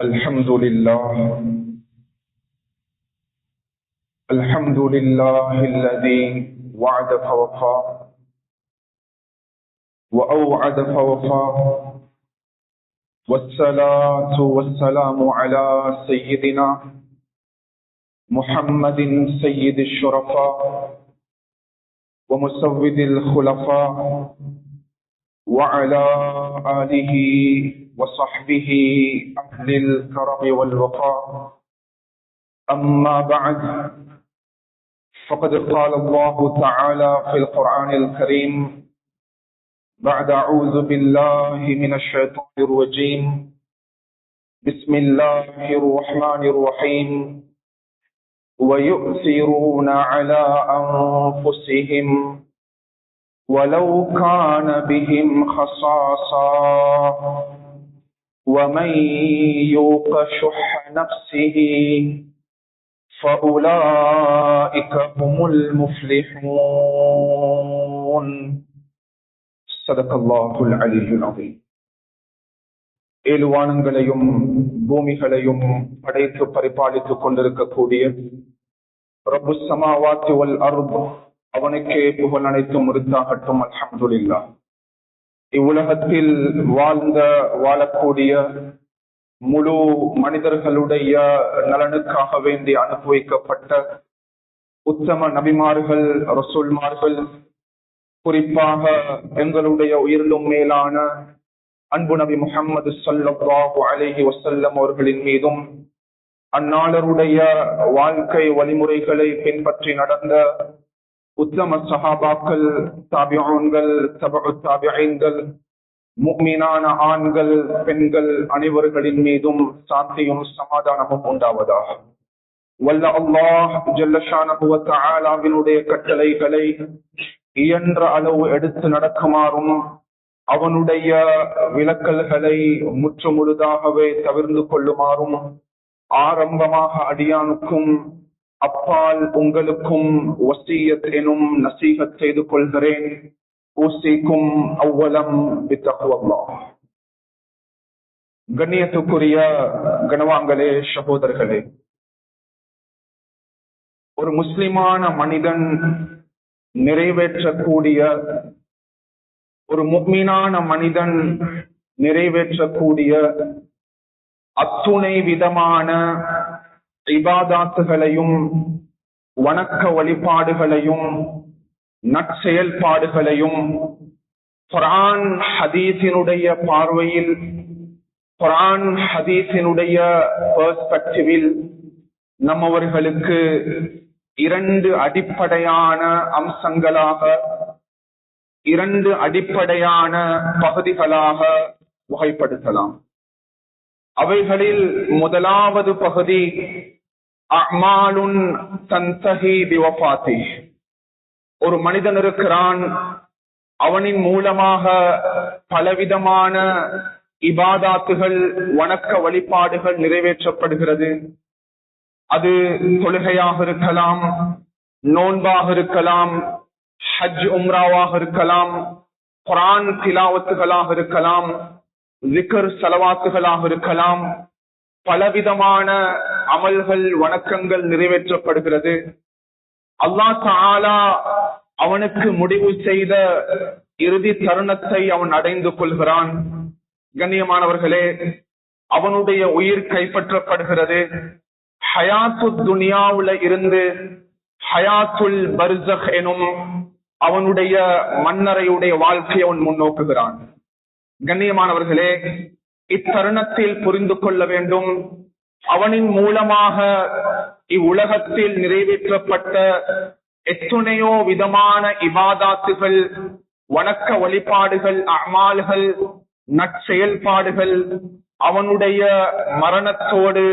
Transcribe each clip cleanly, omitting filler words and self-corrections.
الحمد لله الحمد لله الذي وعد فوفى وأوعد فوفى، والصلاة والسلام على سيدنا محمد سيد الشرفاء ومسود الخلفاء، وعلى آله وصحبه أهل الكرم والوقار. أما بعد، فقد قال الله تعالى في القرآن الكريم بعد أعوذ بالله من الشيطان الرجيم: بسم الله الرحمن الرحيم. ويؤثرون على أنفسهم ولو كان بهم خصاصة ومن يوق شح نفسه فأولئك هم المفلحون. صدق الله العلي العظيم. ஏழுவானங்களையும் பூமிகளையும் படைத்து பரிபாலித்துக் கொண்டிருக்கக்கூடிய ரப்பு ஸமாவாத்தி வல் அர்த், அவனுக்கே புகழ் அனைத்தும் உரித்தாகட்டும். அல்ஹம்துலில்லாஹ். இவ்வுலகத்தில் வாழக்கூடிய முழு மனிதர்களுடைய நலனுக்காக வேண்டி அனுபவிக்கப்பட்ட உத்தம நபிமார்கள், ரசூல்மார்கள், குறிப்பாக எங்களுடைய உயிரிலும் மேலான அன்பு நபி முஹம்மது ஸல்லல்லாஹு அலைஹி வஸல்லம் அவர்களின் மீதும், அந்நாளருடைய வாழ்க்கை வழிமுறைகளை பின்பற்றி நடந்த உத்தம சஹாபாக்கள், தாபிஊன்கள், தபஉ தாபிஈன்கள், முஃமினான ஆண்கள், பெண்கள் அனைவர்களின் மீதும் சாந்தியும் சமாதானமும் உண்டாவதாக. வல்ல அல்லாஹ் ஜல்ல ஷானஹு வ தஆலாவினுடைய கட்டளைகளை இயன்ற அளவு எடுத்து நடக்குமாறும், அவனுடைய விலக்கல்களை முற்றுமுழுதாகவே தவிர்ந்து கொள்ளுமாறும் ஆரம்பமாக அடியானுக்கும் அப்பால் உங்களுக்கும் வஸியத் எனும் நசீஹத் செய்து கொள்கிறேன். ஊசிக்கும் அவ்வலம் பித்தக்வல்லாஹ். கண்ணியத்துக்குரிய கனவான்களே, சகோதரர்களே, ஒரு முஸ்லிமான மனிதன் நிறைவேற்றக்கூடிய, ஒரு முஃமினான மனிதன் நிறைவேற்றக்கூடிய அத்துணை விதமான இபாதாத்துகளையும் வணக்க வழிபாடுகளையும் நற்செயல்பாடுகளையும் குர்ஆன் ஹதீஸினுடைய பார்வையில், குர்ஆன் ஹதீஸினுடைய பெர்ஸ்பெக்டிவில் நம்மவர்களுக்கு இரண்டு அடிப்படையான அம்சங்களாக, இரண்டு அடிப்படையான பகுதிகளாக வகைப்படுத்தலாம். அவைகளில் முதலாவது பகுதி அஅமாலுன் தன்தஹி பிவஃபாத்தி. ஒரு மனிதன் இருக்கிறான், அவனின் மூலமாக பலவிதமான இபாதாத்துகள், வணக்க வழிபாடுகள் நிறைவேற்றப்படுகிறது. அது தொழுகையாக இருக்கலாம், நோன்பாக இருக்கலாம், ஹஜ் உம்ராவாக இருக்கலாம், குர்ஆன் திலாவத்துகளாக இருக்கலாம், ஸிக்ர் ஸலவாத்துகளாக இருக்கலாம். பலவிதமான அமல்கள், வணக்கங்கள் நிறைவேற்றப்படுகிறது. அல்லாஹ் தஆலா அவனுக்கு முடிவு செய்த இறுதி தருணத்தை அவன் அடைந்து கொள்கிறான். கண்ணியமானவர்களே, அவனுடைய உயிர் கைப்பற்றப்படுகிறது. ஹயாத்து துனியாவுல இருந்து ஹயாத்துல் பர்ஸக் எனும் அவனுடைய மன்னரையுடைய வாழ்க்கையை அவன் முன்னோக்குகிறான். கண்ணியமானவர்களே, இத்தருணத்தில் புரிந்து கொள்ள வேண்டும், அவனின் மூலமாக இவ்வுலகத்தில் நிறைவேற்றப்பட்ட எத்துணையோ விதமான இபாதாத்துகள், வணக்க வழிபாடுகள், அமால்கள், நற்செயல்பாடுகள் அவனுடைய மரணத்தோடு,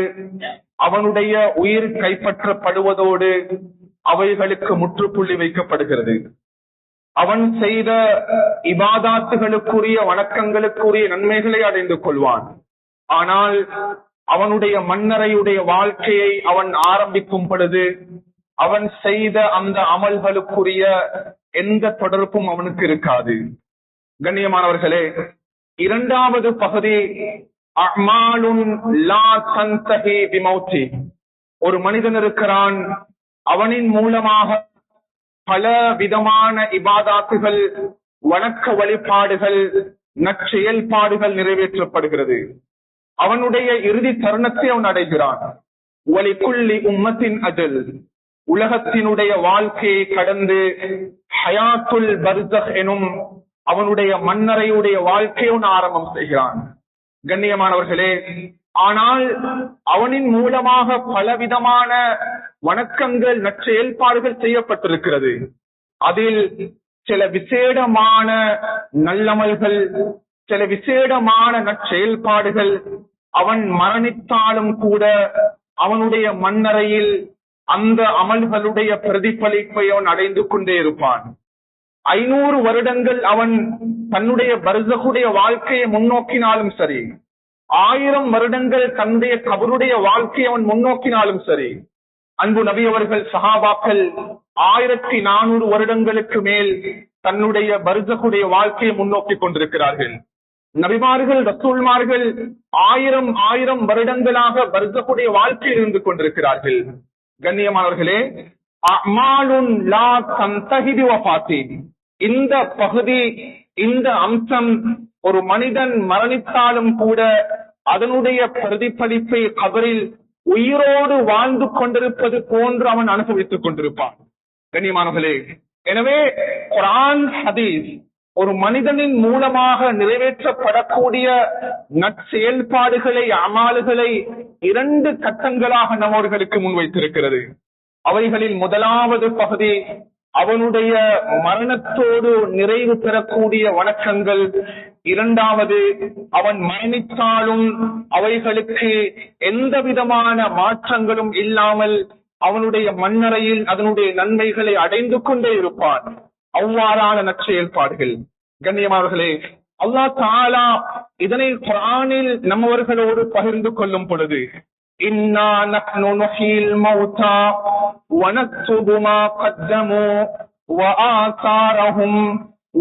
அவனுடைய உயிர் கைப்பற்றப்படுவதோடு அவைகளுக்கு முற்றுப்புள்ளி வைக்கப்படுகிறது. அவன் செய்த இபாதாத்துகளுக்குரிய, வணக்கங்களுக்குரிய நன்மைகளை அடைந்து கொள்வான். ஆனால் அவனுடைய மன்னரையுடைய வாழ்க்கையை அவன் ஆரம்பிக்கும் பொழுது அவன் செய்த அந்த அமல்களுக்குரிய எந்த தொடர்பும் அவனுக்கு இருக்காது. கண்ணியமானவர்களே, இரண்டாவது பகுதி அஅமாலுன் லா தன்தஹி பிமௌத்தி. ஒரு மனிதன் இருக்கிறான், அவனின் மூலமாக பல விதமான இபாதாத்துகள், வணக்க வழிபாடுகள், நற்செயல்பாடுகள் நிறைவேற்றப்படுகிறது. அவனுடைய இறுதி தருணத்தை அவன் அடைகிறான். வலிகுல்லி உம்மத்தின் அஜல், உலகத்தினுடைய வாழ்க்கையை கடந்து ஹயாத்துல் பர்ஸஹ் எனும் அவனுடைய மன்னரையுடைய வாழ்க்கையை அவன் ஆரம்பம் செய்கிறான். கண்ணியமானவர்களே, ஆனால் அவனின் மூலமாக பலவிதமான வணக்கங்கள், நற்செயல்பாடுகள் செய்யப்பட்டிருக்கிறது. அதில் சில விசேடமான நல்லமல்கள், சில விசேடமான நற்செயல்பாடுகள் அவன் மரணித்தாலும் கூட அவனுடைய மன்னரையில் அந்த அமல்களுடைய பிரதிபலிப்பை அவன் அடைந்து கொண்டே இருப்பான். 500 வருடங்கள் அவன் தன்னுடைய பர்ஸகுடைய வாழ்க்கையை முன்னோக்கினாலும் சரி, 1000 வருடங்கள் தன்னுடைய கபருடைய வாழ்க்கையை அவன் முன்னோக்கினாலும் சரி, அன்பு நபி அவர்கள், சஹாபாக்கள் 1400 வருடங்களுக்கு மேல் தன்னுடைய பர்ஸகுடைய வாழ்க்கையை முன்னோக்கி கொண்டிருக்கிறார்கள். நபிமார்கள், ரசூல்மார்கள் 1000 வருடங்களாக பர்ஸகுடைய வாழ்க்கையில் இருந்து கொண்டிருக்கிறார்கள். கண்ணியமானவர்களே, அஅமாலுன் லா தன்தஹி பிவஃபாத்தி, இந்த பகுதி, இந்த அம்சம் ஒரு மனிதன் மரணித்தாலும் கூட அதனுடைய பிரதிபலிப்பை கபரில் உயிரோடு வாழ்ந்து கொண்டிருப்பது போன்று அவன் அனுபவித்துக் கொண்டிருப்பான். கண்ணியமானவர்களே, எனவே குர்ஆன், ஹதீஸ் ஒரு மனிதனின் மூலமாக நிறைவேற்றப்படக்கூடிய நற்செயல்பாடுகளை, அமால்களை 2 கட்டங்களாக நம்மவர்களுக்கு முன்வைத்திருக்கிறது. அவைகளில் முதலாவது பகுதி அவனுடைய மரணத்தோடு நிறைவு பெறக்கூடிய வணக்கங்கள். 2வது, அவன் மரணித்தாலும் அவைகளுக்கு எந்த விதமான மாற்றங்களும் இல்லாமல் அவனுடைய மண்ணறையில் அதனுடைய நன்மைகளை அடைந்து கொண்டே இருப்பான். அவ்வாறான நற்செயல்பாடுகள். கண்ணியமானவர்களே, அல்லாஹ் தஆலா இதனை குர்ஆனில் நம்மவர்களோடு பகிர்ந்து கொள்ளும் பொழுது, இன்னா நஹ்னு நுஹீல் மௌதா வ நக்துபு மா கத்தமு வ ஆசாரஹும்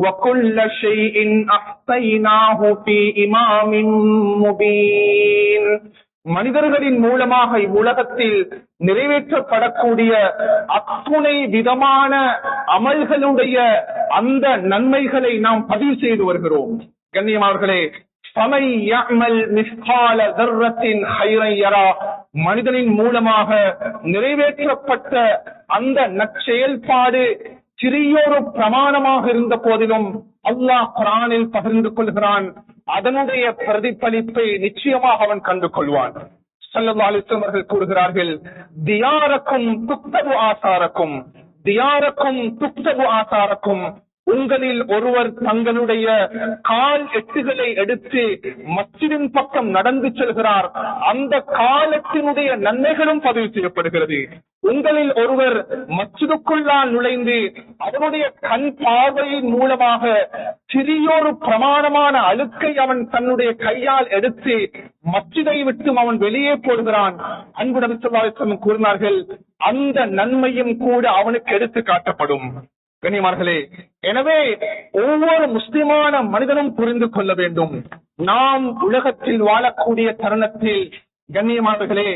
வ குல்ல ஷைஇன் அஹ்ஸைனாஹு ஃபீ இமாமின் முபீன். மனிதர்களின் மூலமாக இவ்வுலகத்தில் நிறைவேற்றப்படக்கூடிய அத்துணை விதமான அமல்களுடைய அந்த நன்மைகளை நாம் பதிவு செய்து வருகிறோம். கண்ணியமானவர்களே, ஃபமை யஅமல் மிஸ்கால தர்ரத்தின் ஹைரன் யரா, மனிதனின் மூலமாக நிறைவேற்றப்பட்ட அந்த நற்செயல்பாடு சிறியொரு பிரமாணமாக இருந்த போதிலும் அல்லாஹ் குர்ஆனில் பகிர்ந்து கொள்கிறான், அதனுடைய பிரதிபலிப்பை நிச்சயமாக அவன் கண்டு கொள்வான். ஸல்லல்லாஹு அலைஹி வஸல்லம் அவர்கள் கூறுகிறார்கள், தியாரக்கும் துக்தபு ஆசாரக்கும், தியாரக்கும் துக்தபு ஆசாரக்கும், உங்களில் ஒருவர் தங்களுடைய கால் எட்டுகளை எடுத்து மஸ்ஜிதின் பக்கம் நடந்து செல்கிறார், அந்த காலத்தினுடைய நன்மைகளும் பதிவு செய்யப்படுகிறது. உங்களில் ஒருவர் மஸ்ஜிதுக்குள்ளால் நுழைந்து அவனுடைய கண் பார்வையின் மூலமாக சிறியொரு பிரமாணமான அழுக்கை அவன் தன்னுடைய கையால் எடுத்து மஸ்ஜிதை விட்டு அவன் வெளியே போடுகிறான். அன்பு நபி ஸல்லல்லாஹு அலைஹி வஸல்லம் கூறினார்கள், அந்த நன்மையும் கூட அவனுக்கு எடுத்து காட்டப்படும். கண்ணியமானவர்களே, எனவே ஒவ்வொரு முஸ்லிமான மனிதனும் புரிந்து கொள்ள வேண்டும், நாம் உலகத்தில் வாழக்கூடிய தருணத்தில் கண்ணியமானவர்களே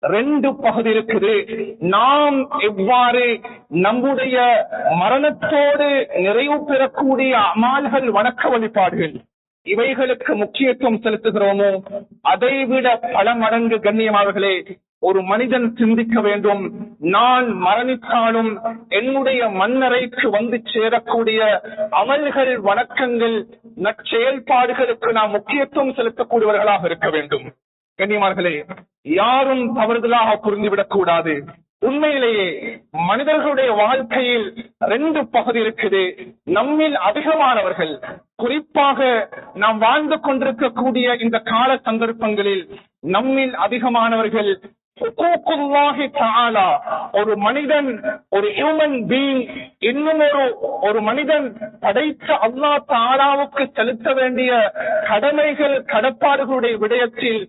2 பகுதி இருக்குது. நாம் எவ்வாறு நம்முடைய மரணத்தோடு நிறைவு பெறக்கூடிய அமால்கள், வணக்க வழிபாடுகள், இவைகளுக்கு முக்கியத்துவம் செலுத்துகிறோமோ அதைவிட பல மடங்கு கண்ணியமானவர்களே ஒரு மனிதன் சிந்திக்க வேண்டும், நான் மரணித்தாலும் என்னுடைய மண்ணறைக்கு வந்து சேரக்கூடிய அமல்கள், வணக்கங்கள், நற்செயல்பாடுகளுக்கு நாம் முக்கியத்துவம் செலுத்தக்கூடியவர்களாக இருக்க வேண்டும். கண்ணியமானவர்களே, யாரும் தவறுதலாக புரிந்துவிடக் கூடாது. உண்மையிலேயே மனிதர்களுடைய வாழ்க்கையில் 2 பகுதி இருக்குது. நம்மில் அதிகமானவர்கள், குறிப்பாக நாம் வாழ்ந்து கொண்டிருக்கக்கூடிய இந்த கால சந்தர்ப்பங்களில் நம்மில் அதிகமானவர்கள் ஹுகூக்குல்லாஹி தஆலா, ஒரு மனிதன், ஒரு ஹியூமன் பீயிங், இன்னும் ஒரு மனிதன் படைத்த அல்லாஹ் தஆலாவுக்கு செலுத்த வேண்டிய கடமைகள், கடப்பாடுகளுடைய விடயத்தில்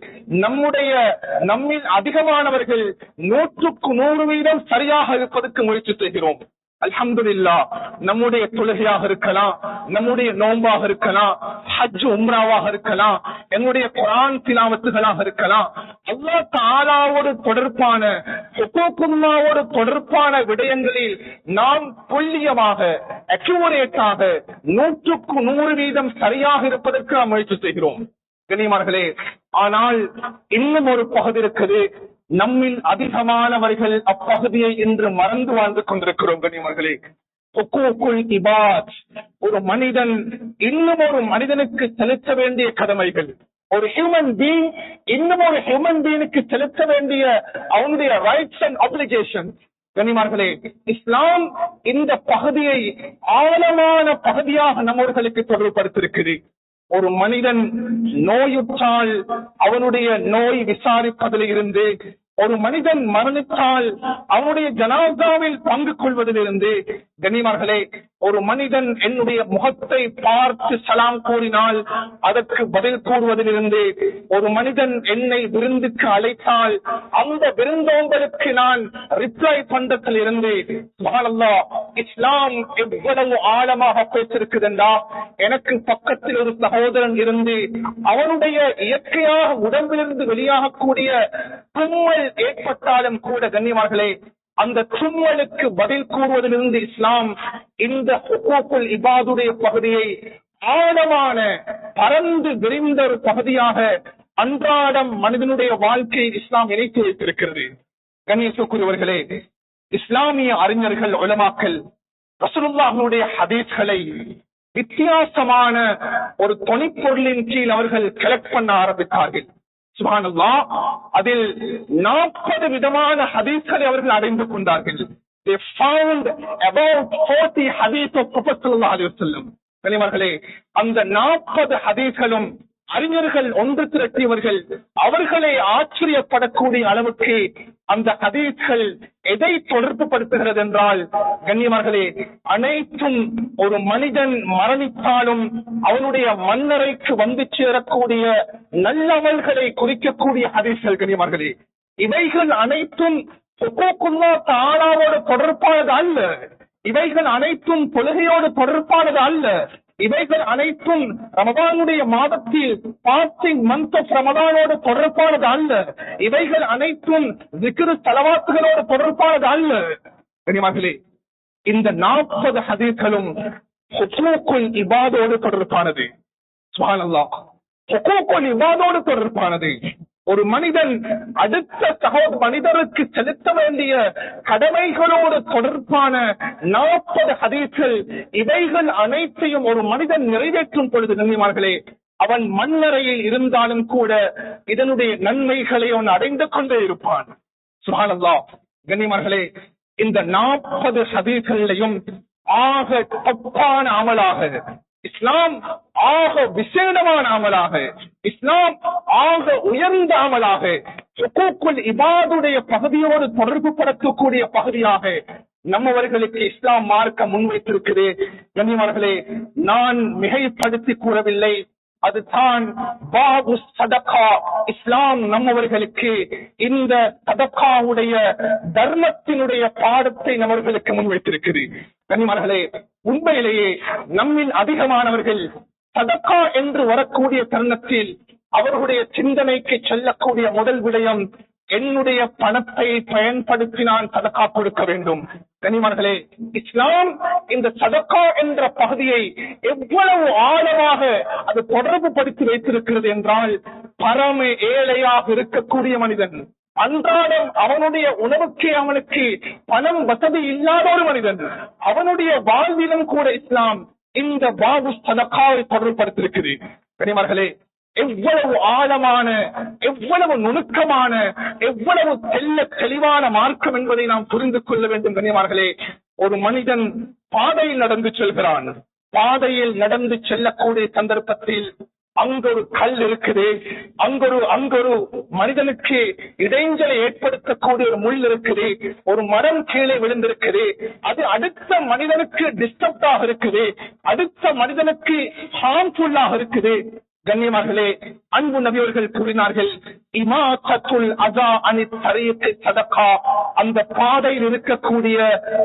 நம்மில் அதிகமானவர்கள் 100% சரியாக இருப்பதற்கு முயற்சி செய்கிறோம். அல்ஹம்துலில்லாஹ், நம்முடைய தொழுகையாக இருக்கலாம், நம்முடைய நோன்பாக இருக்கலாம், ஹஜ் உம்ராவாக இருக்கலாம், என்னுடைய குர்ஆன் திலாவத்துகளாக இருக்கலாம், அல்லாஹ் தஆலாவோடு தொடர்பான ஹுகூக்குல்லாஹ்வோடு தொடர்பான விடயங்களில் நாம் துல்லியமாக அக்யூரேட்டாக 100% சரியாக இருப்பதற்கு நாம் முயற்சி செய்கிறோம் கண்ணியமானவர்களே. ஆனால் இன்னும் ஒரு பகுதி இருக்குது, நம்மில் அதிகமானவர்கள் அப்பகுதியை இன்று மறந்து வாழ்ந்து கொண்டிருக்கிறோம் கண்ணியமானவர்களே. ஹுகூக்குல் இபாத், ஒரு மனிதன் இன்னும் ஒரு மனிதனுக்கு செலுத்த வேண்டிய கடமைகள், ஒரு ஹியூமன் பீயிங் இன்னும் ஒரு ஹியூமன் பீயினுக்கு செலுத்த வேண்டிய அவனுடைய ரைட்ஸ் அண்ட் ஆப்ளிகேஷன். கண்ணியமானவர்களே, இஸ்லாம் இந்த பகுதியை ஆழமான பகுதியாக நம்மவர்களுக்கு தொடர்படுத்திருக்குது. ஒரு மனிதன் நோயுற்றால் அவனுடைய நோய் விசாரிப்பதில் இருந்து, ஒரு மனிதன் மரணித்தால் அவனுடைய ஜனாசாவில் பங்கு கொள்வதிலிருந்து, கண்ணியமானவர்களே, ஒரு மனிதன் என்னுடைய முகத்தை பார்த்து சலாம் கூறினால் அதற்கு பதில் கூறுவதிலிருந்து, ஒரு மனிதன் என்னை விருந்துக்கு அழைத்தால் அந்த விருந்தோம்பலுக்கு நான் ரிப்ளை பண்றதில் இருந்து, சுப்ஹானல்லாஹ், இஸ்லாம் எவ்வளவு ஆழமாக பேசிருக்குதுண்டா. எனக்கு பக்கத்தில் ஒரு சகோதரன் இருந்து அவனுடைய இயற்கையாக உடம்பிலிருந்து வெளியாகக்கூடிய தும்மல் ஏற்பட்டாலும் கூட கண்ணியமானவர்களே, அந்த தும்மலுக்கு பதில் கூறுவதிலிருந்து இஸ்லாம் இந்த ஹுகூக்குல் இபாதுடைய பகுதியை ஆழமான பரந்து விரிந்த ஒரு பகுதியாக அன்றாடம் மனிதனுடைய வாழ்க்கையை இஸ்லாம் இணைத்து வைத்திருக்கிறது. கண்ணியத்துக்குரியவர்களே, இஸ்லாமிய அறிஞர்கள் உலமாக்கள் ரசூலுல்லாஹ்வுடைய ஹதீஸ்களை வித்தியாசமான ஒரு தொனிப்பொருளின் கீழ் அவர்கள் கலெக்ட் பண்ண ஆரம்பித்தார்கள். சுப்ஹானல்லாஹ், அதில் 40 விதமான ஹதீஸ்களை அவர்கள் அடைந்து கொண்டார்கள். They found about 40 hadith of Prophet sallallahu alaihi wasallam. கண்ணியமானவர்களே, அந்த 40 ஹதீஸ்களும் அறிஞர்கள் ஒன்று திரட்டியவர்கள் அவர்களை ஆச்சரியப்படக்கூடிய அளவுக்கு அந்த ஹதீஸ்கள் எதை தொடர்பு படுத்துகிறது என்றால், கண்ணியமானவர்களே, அனைத்தும் ஒரு மனிதன் மரணித்தாலும் அவனுடைய மண்ணறைக்கு வந்து சேரக்கூடிய நல்லவல்களை குறிக்கக்கூடிய ஹதீஸ்கள். கண்ணியமானவர்களே, இவைகள் அனைத்தும் ஹுகூக்குல்லாஹ் தஆலாவோடு தொடர்பானது அல்ல, இவைகள் அனைத்தும் தொழுகையோடு தொடர்பானது அல்ல, இவைகள் அனைத்தும் ரமதானுடைய மாதத்தில் பாஸ்டிங் மந்த் ஆஃப் ரமதானோடு தொடர்பானது அல்ல, இவைகள் அனைத்தும் ஸிக்ர் ஸலவாத்துகளோடு தொடர்பானது அல்ல. கண்ணியமானவர்களே, இந்த 40 ஹதீஸ்களும் ஹுகூக்குல் இபாதோடு தொடர்பானது. சுப்ஹானல்லாஹ், ஹுகூக்குல் இபாதோடு தொடர்பானது. ஒரு மனிதன் அடுத்த மனிதருக்கு செலுத்த வேண்டிய கடமைகளோடு தொடர்பான 40 ஹதீஸ்கள். இவைகள் அனைத்தையும் ஒரு மனிதன் நிறைவேற்றும் பொழுது கண்ணியமானவர்களே, அவன் மண்ணறையில் இருந்தாலும் கூட இதனுடைய நன்மைகளை அவன் அடைந்து கொண்டே இருப்பான். சுப்ஹானல்லாஹ், கண்ணியமானவர்களே, இந்த 40 ஹதீஸ்களையும் ஆக தப்பான அமலாக இஸ்லாம், ஆக விசேடமான அமலாக இஸ்லாம், ஆக உயர்ந்த அமலாக ஹுகூக்குல் இபாதுடைய பகுதியோடு தொடர்பு படுத்தக்கூடிய பகுதியாக நம்மவர்களுக்கு இஸ்லாம் மார்க்க முன்வைத்திருக்குது. கண்ணியமானவர்களே, நான் மிகைப்படுத்தி கூறவில்லை, அதுதான் பாபு சதகா. இஸ்லாம் நம்மவர்களுக்கு இந்த சதகாவுடைய தர்மத்தினுடைய பாடத்தை நம்மவர்களுக்கு முன்வைத்திருக்கிறது. கண்ணியமானவர்களே, உண்மையிலேயே நம்மில் அதிகமானவர்கள் சதகா என்று வரக்கூடிய தருணத்தில் அவர்களுடைய சிந்தனைக்கு செல்லக்கூடிய முதல் விடயம், என்னுடைய பணத்தை பயன்படுத்தி நான் சதகா கொடுக்க வேண்டும். கண்ணியமானவர்களே, இஸ்லாம் இந்த சதகா என்ற பகுதியை எவ்வளவு ஆழமாக அது தொடர்பு படுத்தி வைத்திருக்கிறது என்றால், பரம ஏழையாக இருக்கக்கூடிய மனிதன், அன்றாடம் அவனுடைய உணவுக்கு அவனுக்கு பணம் வசதி இல்லாத ஒரு மனிதன், அவனுடைய வாழ்விலும் கூட இஸ்லாம் இந்த பாபு சதகாவை தொடர்படுத்திருக்கிறது. கண்ணியமானவர்களே, எவ்வளவு ஆழமான, எவ்வளவு நுணுக்கமான, எவ்வளவு தெளிவான மார்க்கம் என்பதை நாம் புரிந்து கொள்ள வேண்டும். கண்ணியமானவர்களே, ஒரு மனிதன் பாதையில் நடந்து செல்கிறான். பாதையில் நடந்து செல்லக்கூடிய சந்தர்ப்பத்தில் அங்கொரு கல் இருக்குது, அங்கொரு மனிதனுக்கு இடைஞ்சலை ஏற்படுத்தக்கூடிய ஒரு முள் இருக்குது, ஒரு மரம் கீழே விழுந்திருக்குது, அது அடுத்த மனிதனுக்கு டிஸ்டர்பாக இருக்குது, அடுத்த மனிதனுக்கு ஹார்ம்ஃபுல்லாக இருக்குது. கண்ணியமார்களே, அன்பு நபியவர்கள் கூறினார்கள், இமாத்தத்துல் அதா அனி தரீகி சதகா, அந்த பாதையில் இருக்கக்கூடிய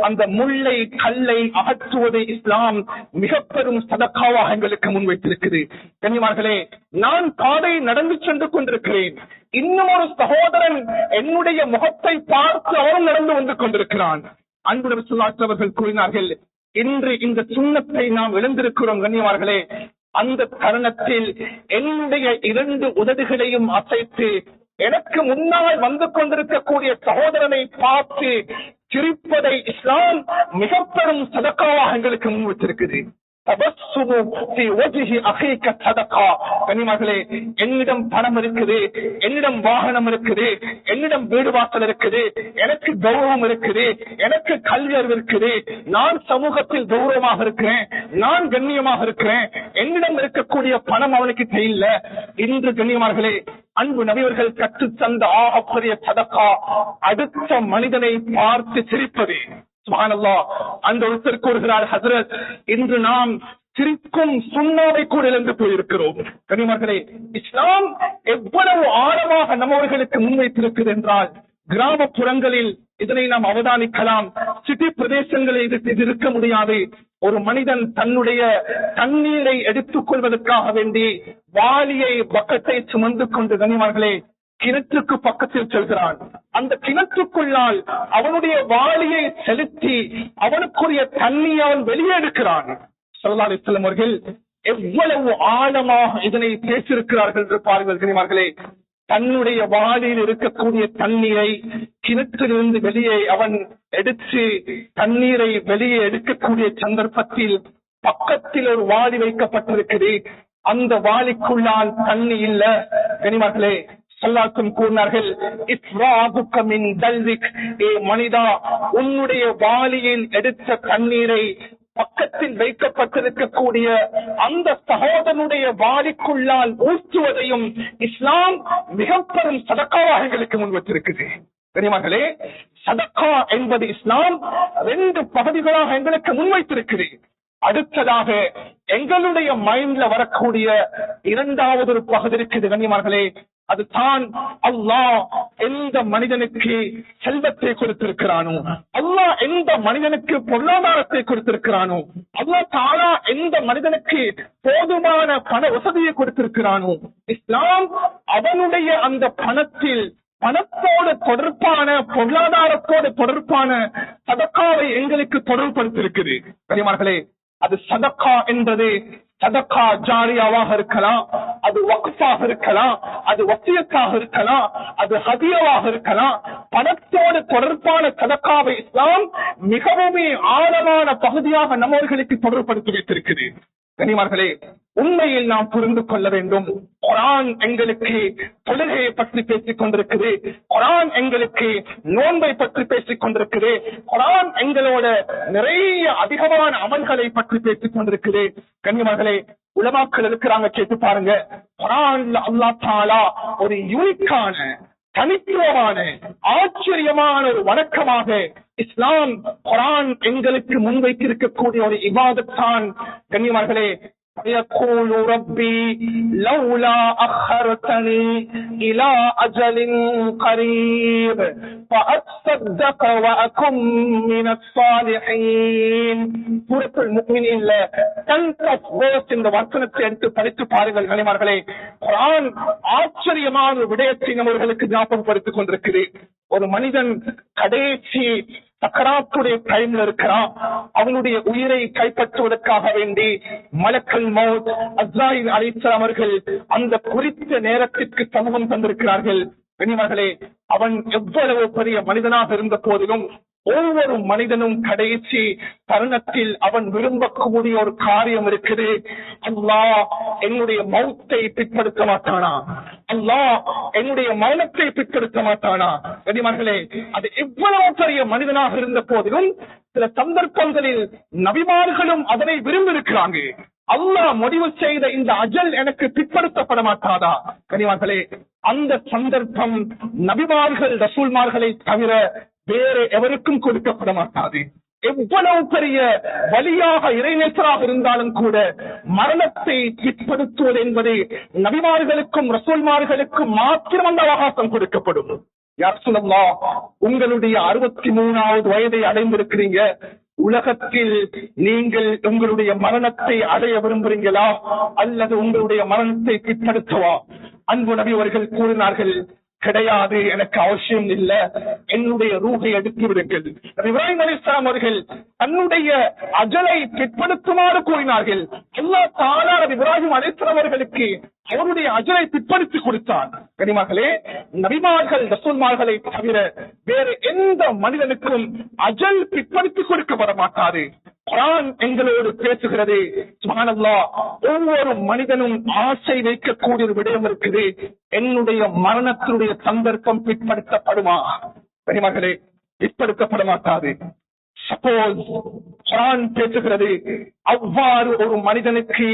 அந்த முள்ளை கல்லை அகற்றுவதை இஸ்லாம் மிக பெரும் சதகாவாக எங்களுக்கு முன்வைத்திருக்கிறது. கண்ணியமார்களே, நான் பாதை நடந்து சென்று கொண்டிருக்கிறேன், இன்னும் ஒரு சகோதரன் என்னுடைய முகத்தை பார்த்து அவரும் நடந்து வந்து கொண்டிருக்கிறான். அன்பு நபி ஸல்லல்லாஹு அலைஹி வஸல்லம் அவர்கள் கூறினார்கள், இன்று இந்த சுன்னத்தை நாம் இழந்திருக்கிறோம். கண்ணியமார்களே, அந்த தருணத்தில் என்னுடைய 2 உதடுகளையும் அசைத்து எனக்கு முன்னால் வந்து கொண்டிருக்கக்கூடிய சகோதரனை பார்த்து சிரிப்பதை இஸ்லாம் மிக பெரும் சதகாவாக எங்களுக்கு முன்வைத்திருக்குது. என்னிடம் பணம் இருக்குது, என்னிடம் வாகனம் இருக்குது, என்னிடம் வீடு வாசல் இருக்குது, எனக்கு கௌரவம் இருக்குது, எனக்கு கல்வி அறிவு இருக்குது, நான் சமூகத்தில் கௌரவமாக இருக்கிறேன், நான் கண்ணியமாக இருக்கிறேன், என்னிடம் இருக்கக்கூடிய பணம் அவனுக்கு தெரியல. இன்று கண்ணியமார்களே, அன்பு நபியவர்கள் கற்றுத் தந்த ஆகப்பெரிய சதகா அடுத்த மனிதனை பார்த்து சிரிப்பது. சுப்ஹானல்லாஹ். அந்த ஒருத்தர் கூறுகிறார், ஹஜ்ரத், இன்று நாம் சிரிக்கும் சுண்ணாவை கூட இழந்து போயிருக்கிறோம். கனிமர்களே, இஸ்லாம் எவ்வளவு ஆழமாக நம்மவர்களுக்கு முன்வைத்திருக்கிறது என்றால், கிராமப்புறங்களில் இதனை நாம் அவதானிக்கலாம், சிட்டி பிரதேசங்களில் இது இருக்க முடியாது. ஒரு மனிதன் தன்னுடைய தண்ணீரை எடுத்துக் கொள்வதற்காக வேண்டி வாளியை பக்கத்தை சுமந்து கொண்டு கனிமர்களே கிணற்றுக்கு பக்கத்தில் செல்கிறான். அந்த கிணற்றுக்குள்ளால் அவனுடைய வாளியை செலுத்தி அவனுக்குரிய தண்ணி அவன் வெளியே எடுக்கிறான். ஸல்லல்லாஹு அலைஹி வஸல்லம் அவர்கள் எவ்வளவு ஆழமாக இதனை பேசியிருக்கிறார்கள் என்று பாருங்கள் கனிமர்களே. தன்னுடைய வாளியில் இருக்கக்கூடிய தண்ணீரை கிணற்றிலிருந்து வெளியே அவன் எடுத்து தண்ணீரை வெளியே எடுக்கக்கூடிய சந்தர்ப்பத்தில் பக்கத்தில் ஒரு வாளி வைக்கப்பட்டிருக்கிறது. அந்த வாளிக்குள்ளால் தண்ணி இல்ல. கனிமர்களே, கூறினார்கள், மனிதா, உன்னுடைய வாளியில் எடுத்த தண்ணீரை பக்கத்தில் வைக்கப்பட்டிருக்கக்கூடிய அந்த சகோதரனுடைய வாளிக்குள்ளால் ஊற்றுவதையும் இஸ்லாம் மிக பெரும் சதகாவாக எங்களுக்கு முன் வச்சிருக்குது. கனிமர்களே, சதகா என்பது இஸ்லாம் 2 பகுதிகளாக எங்களுக்கு முன்வைத்திருக்குது. அடுத்ததாக எங்களுடைய மைண்ட்ல வரக்கூடிய 2வது ஒரு பகுதி இருக்குது கண்ணியமார்களே. அதுதான் அல்லாஹ் எந்த மனிதனுக்கு செல்வத்தை கொடுத்திருக்கிறானோ, அல்லாஹ் எந்த மனிதனுக்கு பொருளாதாரத்தை கொடுத்திருக்கிறானோ, அல்லாஹ் தாலா எந்த மனிதனுக்கு போதுமான பண வசதியை கொடுத்திருக்கிறானோ, இஸ்லாம் அவனுடைய அந்த பணத்தோடு தொடர்பான பொருளாதாரத்தோடு தொடர்பான சதகாவை எங்களுக்கு தொடர்படுத்திருக்குது. கனிமார்களே, அது சதகா என்பது சதகா ஜாரியாவாக இருக்கலாம், அது வக்ஃபாக இருக்கலாம், அது வசியத்தாக இருக்கலாம், அது ஹதியாவாக இருக்கலாம். பணத்தோடு தொடர்பான சதகாவை இஸ்லாம் மிகவும் ஆழமான பகுதியாக நம்மவர்களுக்கு தொடர்படுத்தி வைத்திருக்கிறது. கனிமார்களே, உண்மையில் நாம் புரிந்து கொள்ள வேண்டும், குர்ஆன் எங்களுக்கு தொழுகையை பற்றி பேசிக் கொண்டிருக்குது, குர்ஆன் எங்களுக்கு நோன்பை பற்றி பேசிக் கொண்டிருக்குது, குர்ஆன் எங்களோட நிறைய அதிகமான அமல்களை பற்றி பேசிக் கொண்டிருக்குது. கண்ணியமார்களே, உலமாக்கள் இருக்கிறாங்க, கேட்டு பாருங்க. குர்ஆன்ல அல்லாஹ் தஆலா ஒரு யூனிக்கான, தனித்துவமான, ஆச்சரியமான ஒரு வணக்கமாக இஸ்லாம் குர்ஆன் எங்களுக்கு முன்வைத்திருக்கக்கூடிய ஒரு இபாதத் தான். கண்ணியமார்களே, يقول ربي لولا أخرتني إلى أجل قريب فأتصدق وأكن من الصالحين. سورة المؤمنين இந்த வசனத்தை எடுத்து படித்து பாருங்கள் கனிமார்களே. குர்ஆன் ஆச்சரியமான விடயத்தை நம்மவர்களுக்கு ஞாபகப்படுத்திக் கொண்டிருக்கிறது. ஒரு மனிதன் கடைசி சக்கராத்துடைய டைம்ல இருக்கிறான். அவனுடைய உயிரை கைப்பற்றுவதற்காக வேண்டி மலக்கல் மௌத் அஸ்ராயில் அலைஹிஸ்ஸலாம் அவர்கள் அந்த குறித்த நேரத்திற்கு சமூகம் தந்திருக்கிறார்கள். கனிமர்களே, அவன் எவ்வளவு பெரிய மனிதனாக இருந்த போதிலும் ஒவ்வொரு மனிதனும் கடைசி தருணத்தில் அவன் விரும்பக்கூடிய ஒரு காரியம் இருக்குது. அல்லாஹ் என்னுடைய மௌத்தை பிற்படுத்த மாட்டானா, அல்லாஹ் என்னுடைய மௌனத்தை பிற்படுத்த மாட்டானா. கனிமர்களே, அது எவ்வளவு பெரிய மனிதனாக இருந்த போதிலும் சில சந்தர்ப்பங்களில் நபிமார்களும் அதனை விரும்பியிருக்கிறாங்க. அல்லாஹ் முடிவு செய்த இந்த அஜல் எனக்கு பிற்படுத்தப்பட மாட்டாதா? கனிமர்களே, அந்த சந்தர்ப்பம் நபிமார்கள் ரசூல்மார்களை தவிர வேறு எவருக்கும் கொடுக்கப்பட மாட்டாது. எவ்வளவு பெரிய வலியாக இறைநேசராக இருந்தாலும் கூட மரணத்தை பிற்படுத்துவது என்பது நபிமார்களுக்கும் ரசூல்மார்களுக்கும் மாத்திரம் அந்த அவகாசம் கொடுக்கப்படும். யார் சொல்லலாம், உங்களுடைய 63வது வயதை அடைந்திருக்கிறீங்க, உலகத்தில் நீங்கள் உங்களுடைய மரணத்தை அடைய விரும்புகிறீங்களா அல்லது உங்களுடைய மரணத்தை பிற்படுத்தவா? அன்பு நபி அவர்கள் கூறினார்கள், கிடையாது, எனக்கு அவசியம் இல்ல, என்னுடைய ரூஹை எடுத்து விடுங்கள். இப்ராஹிம் அலைஹிஸ்ஸலாம் அவர்கள் தன்னுடைய அஜலை பிற்படுத்துமாறு கூறினார்கள். அல்லாஹ் தஆலா இப்ராஹிம் அலைஹிஸ்ஸலாம் அவர்களுக்கு அவருடைய அஜலை பிற்படுத்தி கொடுத்தான். கனிமகளே, நபிமார்கள் ரசூல்மார்களை தவிர வேறு எந்த மனிதனுக்கும் அஜல் பிற்படுத்தி கொடுக்கப்பட மாட்டாது. குர்ஆன் எங்களோடு பேசுகிறது. சுப்ஹானல்லாஹ், ஒவ்வொரு மனிதனும் ஆசை வைக்கக்கூடிய ஒரு விடயம் இருக்குது, என்னுடைய மரணத்தினுடைய சந்தர்ப்பம் பிற்படுத்தப்படுமா? கனிமகளே, பிற்படுத்தப்பட மாட்டாது. சப்போஸ் குர்ஆன் பேசுகிறது, அவ்வாறு ஒரு மனிதனுக்கு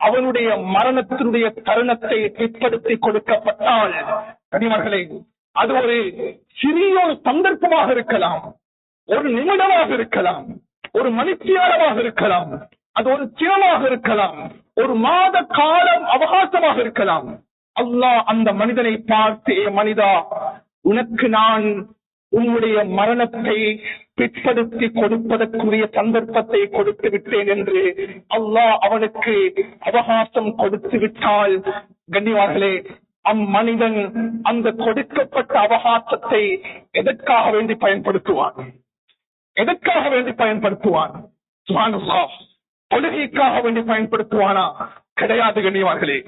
அவனுடைய மரணத்தினுடைய தருணத்தை பிற்படுத்தி கொடுக்கப்பட்டால், கனிமர்களே, அது ஒரு சிறிய ஒரு சந்தர்ப்பமாக இருக்கலாம், ஒரு நிமிடமாக இருக்கலாம், ஒரு மணித்தியாலமாக இருக்கலாம், அது ஒரு தினமாக இருக்கலாம், ஒரு மாத காலம் அவகாசமாக இருக்கலாம். அல்லாஹ் அந்த மனிதனை பார்த்து, மனிதா, உனக்கு நான் உன்னுடைய மரணத்தை பிற்படுத்தி கொடுப்பதற்குரிய சந்தர்ப்பத்தை கொடுத்து விட்டேன் என்று அல்லாஹ் அவனுக்கு அவகாசம் கொடுத்து விட்டால், கண்ணியவான்களே, அம்மனிதன் அந்த கொடுக்கப்பட்ட அவகாசத்தை எதற்காக வேண்டி பயன்படுத்துவான்? எதற்காக வேண்டி பயன்படுத்துவான்? சுப்ஹானல்லாஹ், தொழுகைக்காக வேண்டி பயன்படுத்துவானா? கிடையாது கண்ணியவான்களே.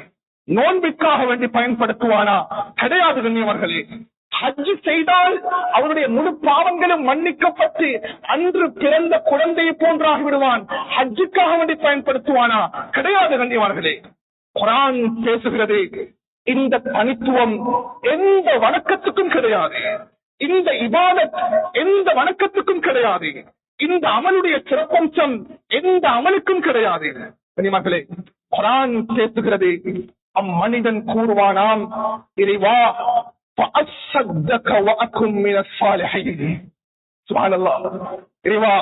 நோன்பிற்காக வேண்டி பயன்படுத்துவானா? கிடையாது கண்ணியவான்களே. ஹஜ் செய்தால் அவருடைய முழு பாவங்களும் மன்னிக்கப்பட்டு அன்று பிறந்த குழந்தையை போன்றாகி விடுவான். ஹஜ்ஜுக்காக வேண்டி பயன்படுத்துவானா? கிடையாது கண்ணியவான்களே. குர்ஆன் பேசுகிறது, இந்த தனித்துவம் எந்த வணக்கத்துக்கும் கிடையாது, இந்த இபாதத் எந்த வணக்கத்துக்கும் கிடையாது, இந்த அமலுடைய சிறப்பம்சம் எந்த அமலுக்கும் கிடையாது. கண்ணியவான்களே, குர்ஆன் பேசுகிறது, அம்மனிதன் கூறுவானாம், இறைவா, இறைவா,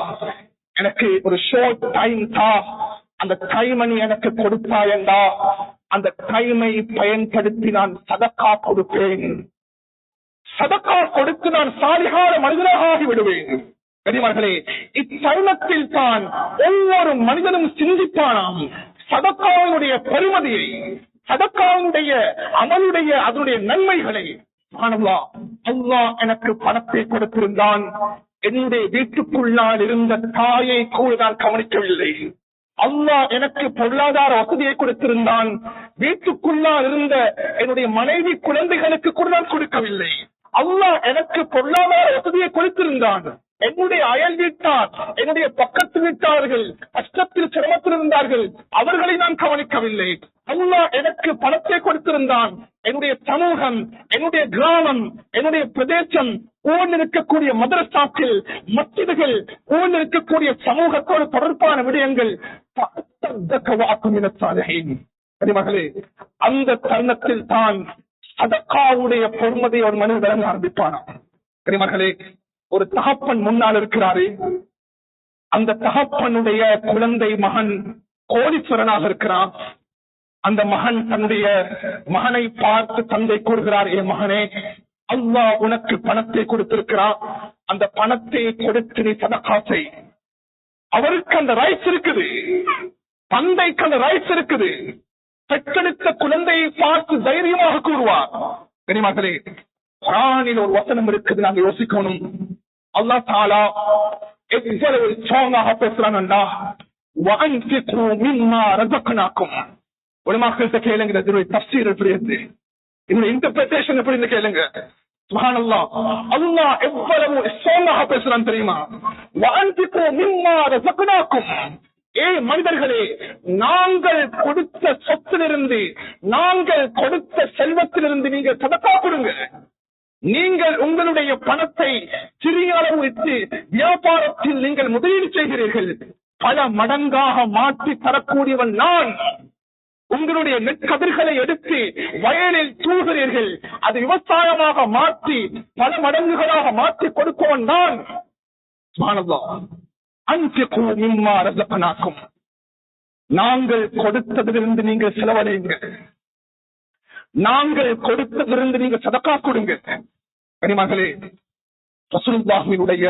எனக்கு ஒரு ஷார்ட் டைம் தா, அந்த டைமை எனக்கு கொடுத்தாயண்டா, அந்த டைமை பயன்படுத்தி நான் சதக்கா கொடுப்பேன், சதக்கா கொடுத்து நான் சாலிகான மனிதனாக ஆகிவிடுவேன். கனிமர்களே, இத்தருணத்தில் தான் ஒவ்வொரு மனிதனும் சிந்திப்பானாம் சதக்காவினுடைய பெருமதியை, சதக்காவுடைய அமலுடைய அதனுடைய நன்மைகளை. அல்லாஹ் எனக்கு பணத்தை கொடுத்திருந்தான், என்னுடைய வீட்டுக்குள்ளால் இருந்த தாயை கூட நான் கவனிக்கவில்லை. அல்லாஹ் எனக்கு பொருளாதார வசதியை கொடுத்திருந்தான், வீட்டுக்குள்ளால் இருந்த என்னுடைய மனைவி குழந்தைகளுக்கு கூட நான் கொடுக்கவில்லை. அல்லாஹ் எனக்கு பொருளாதார வசதியை கொடுத்திருந்தான், என்னுடைய அயல் வீட்டார், என்னுடைய பக்கத்து வீட்டார்கள் கஷ்டத்தில் சிரமத்தில் இருந்தார்கள், அவர்களை நான் கவனிக்கவில்லை. அல்லாஹ் எனக்கு பணத்தை கொடுத்திருந்தான், என்னுடைய சமூகம், என்னுடைய கிராமம், என்னுடைய பிரதேசம், ஊரில் இருக்கக்கூடிய மதரசாக்கள், மஸ்ஜிதுகள், ஊரில் இருக்கக்கூடிய சமூகத்தோடு தொடர்பான விடயங்கள். மகளே, அந்த தருணத்தில் தான் சதக்காவுடைய பொறுமதி ஒரு மனிதன் விளங்க ஆரம்பிப்பானாம். மகளே, ஒரு தகப்பன் முன்னால் இருக்கிறாரு, அந்த தகப்பனுடைய குழந்தை மகன் கோடீஸ்வரனாக இருக்கிறான். அந்த மகன் தன்னுடைய மகனை பார்த்து தந்தை கூறுகிறார், என் மகனே, அல்லாஹ் உனக்கு பணத்தை கொடுத்திருக்கிறான், அந்த பணத்தை கொடுத்து நீ சதகா செய். அவருக்கு அந்த ரைட்ஸ் இருக்குது, தந்தைக்கு அந்த ரைட்ஸ் இருக்குது. பெற்றெடுத்த குழந்தையை பார்த்து தைரியமாக கூறுவார். கனிமகளே, குர்ஆனில் ஒரு வசனம் இருக்குது, நாங்க யோசிக்கணும். அல்லாஹ் தஆலா எவ்வளவு ஸ்ட்ராங்காக பேசுறாங்கண்டா, வஅன்ஃபிகு மிம்மா ரஸக்னாக்கும். உலமாக்கள் கேளுங்க, இதனுடைய தஃப்சீர் எப்படி இருக்கு, இதனுடைய இன்டர்பிரேஷன் எப்படி இருந்து கேளுங்க. சுப்ஹானல்லாஹ், அல்லாஹ் எவ்வளவு ஸ்ட்ராங்காக பேசுறான் தெரியுமா? வஅன்ஃபிகு மிம்மா ரஸக்னாக்கும். ஏ மனிதர்களே, நாங்கள் கொடுத்த சொத்திலிருந்து, நாங்கள் கொடுத்த செல்வத்திலிருந்து நீங்கள் சதகா கொடுங்க. நீங்கள் உங்களுடைய பணத்தை சிறிய அளவு விட்டு வியாபாரத்தில் நீங்கள் முதலீடு செய்கிறீர்கள், பல மடங்காக மாற்றி தரக்கூடியவன் நான். உங்களுடைய நெற்கதிர்களை எடுத்து வயலில் தூகிறீர்கள், அது விவசாயமாக மாற்றி பல மடங்குகளாக மாற்றி கொடுப்பவன் நான். சுப்ஹானல்லாஹ், அன்ஃபிகு மிம்மா ரஸக்னாக்கும், நாங்கள் கொடுத்ததிலிருந்து நீங்கள் செலவழியுங்கள், நாங்கள் கொடுத்ததிலிருந்து நீங்கள் சதகா கொடுங்க. கனிமகளே, ரசூலுல்லாஹினுடைய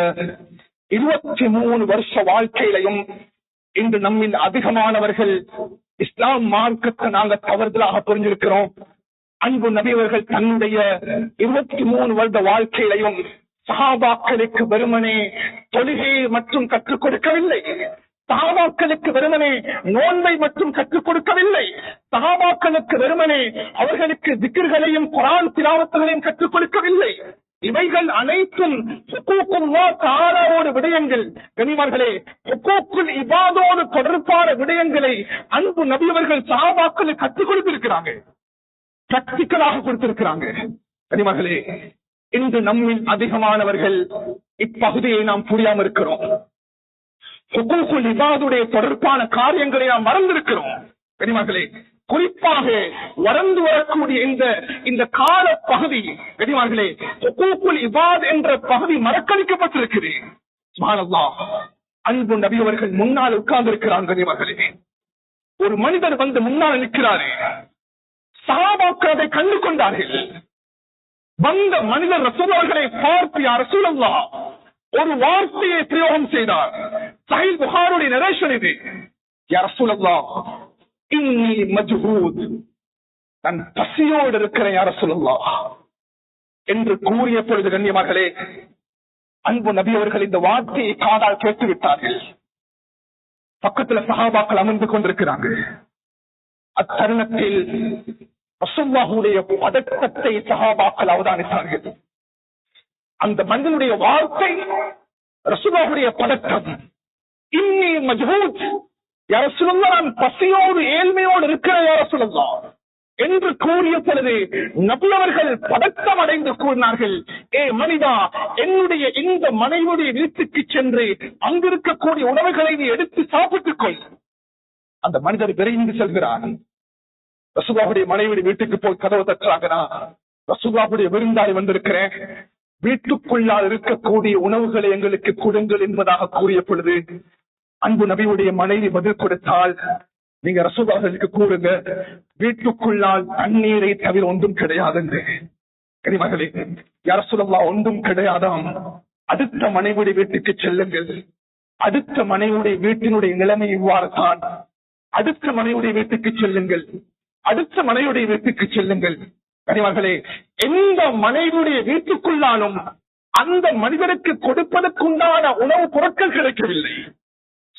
23 வருஷ வாழ்க்கையிலையும் இன்று நம்மில் அதிகமானவர்கள் இஸ்லாம் மார்க்கத்தை நாங்கள் தவறுதலாக புரிஞ்சிருக்கிறோம். அன்பு நபியவர்கள் தன்னுடைய 23 வருட வாழ்க்கையிலையும் சஹாபாக்களுக்கு வெறுமனே தொழுகையை மற்றும் கற்றுக் கொடுக்கவில்லை, சஹாபாக்களுக்கு வெறுமனே நோன்பை மற்றும் கற்றுக் கொடுக்கவில்லை, சஹாபாக்களுக்கு வெறுமனே அவர்களுக்கு திக்ர்களையும் குர்ஆன் திலாவத்துகளையும் கற்றுக் கொடுக்கவில்லை. இவைகள் அனைத்தும் ஹுக்கூக்குல்லாஹ் தஆலாவோட விடயங்கள். கனிமர்களே, ஹுக்கூக்குல் இபாதோடு தொடர்பான விடயங்களை அன்பு நபியவர்கள் சஹாபாக்களுக்கு கற்றுக் கொடுத்திருக்கிறாங்க, பிராக்டிக்கலாக கொடுத்திருக்கிறாங்க. கனிமர்களே, இன்று நம்மில் அதிகமானவர்கள் இப்பகுதியை நாம் புரியாம இருக்கிறோம். ஹுக்கூக்குல் இபாதுடைய தொடர்பான காரியங்களை நாம் மறந்திருக்கிறோம். கனிமர்களே, குறிப்பாக வளர்ந்து வரக்கூடிய இந்த கால பகுதி கனிமர்களே, ஹுக்கூக்குல் இபாத் என்ற பகுதி மறக்கடிக்கப்பட்டிருக்கிறது. சுப்ஹானல்லாஹ், அன்பு நபி அவர்கள் முன்னால் உட்கார்ந்து இருக்கிறாங்க. கனிமர்களே, ஒரு மனிதர் வந்து முன்னால் நிற்கிறாரே, சஹாபாக்கள் அதை கண்டு கொண்டார்கள். வந்த மனிதர் ரசூலுல்லாஹ்வை பார்த்து, யா ரசூலல்லாஹ், ஒரு வார்த்தையை பிரயோகம் செய்தார். சஹீஹ் புகாரியுடைய நரேஷன் இது. யா ரசூலல்லாஹ், இன்னி மஜ்ஹூத், நான் பசியோடு இருக்கிறேன் யா ரசூலல்லாஹ் என்று கூறிய பொழுது கண்ணியமார்களே, அன்பு நபி அவர்கள் இந்த வார்த்தையை காதால் கேட்டு விட்டார்கள். பக்கத்துல சஹாபாக்கள் அமர்ந்து கொண்டிருக்கிறாங்க. அத்தருணத்தில் ரசூலுல்லாஹுடைய பதட்டத்தை சஹாபாக்கள் அவதானித்தார்கள். அந்த மனிதனுடைய வார்த்தை ரசூலுல்லாஹுடைய பதட்டம். இன்னி மஜ்ஹூத், யா ரசூலல்லாஹ், நான் பசியோடு ஏழ்மையோடு இருக்கிறேன் யா ரசூலல்லாஹ் என்று கூறிய பொழுது நபி அவர்கள் பதட்டம் அடைந்து கூறினார்கள், ஏ மனிதா, என்னுடைய இந்த மனைவியுடைய வீட்டுக்கு சென்று அங்கிருக்கக்கூடிய உணவுகளை நீ எடுத்து சாப்பிட்டுக் கொள். அந்த மனிதர் விரைந்து செல்கிறார். ரசூலுல்லாஹுடைய மனைவி வீட்டுக்கு போய் கதவு தட்டுறாங்கன்னா, ரசூலுல்லாஹுடைய விருந்தாளி வந்திருக்கிறேன், வீட்டுக்குள்ளால் இருக்கக்கூடிய உணவுகளை எங்களுக்கு கொடுங்கள் என்பதாக கூறிய பொழுது அன்பு நபியுடைய மனைவி பதில் கொடுத்தால், நீங்க ரசூலுல்லாஹ்வுக்கு கூறுங்க, வீட்டுக்குள்ளால் தண்ணீரை தவிர ஒன்றும் கிடையாது என்று. கனிமகளே, யா ரசூலல்லாஹ், ஒன்றும் கிடையாதாம். அடுத்த மனைவியுடைய வீட்டுக்கு செல்லுங்கள். அடுத்த மனைவியுடைய வீட்டினுடைய நிலைமை இவ்வாறு தான். அடுத்த மனைவியுடைய வீட்டுக்கு செல்லுங்கள், அடுத்த மனைவியுடைய வீட்டுக்கு செல்லுங்கள். கனிமகளே, எந்த மனைவியுடைய வீட்டுக்குள்ளாலும் அந்த மனிதனுக்கு கொடுப்பதற்குண்டான உணவுப் பொருட்கள் கிடைக்கவில்லை.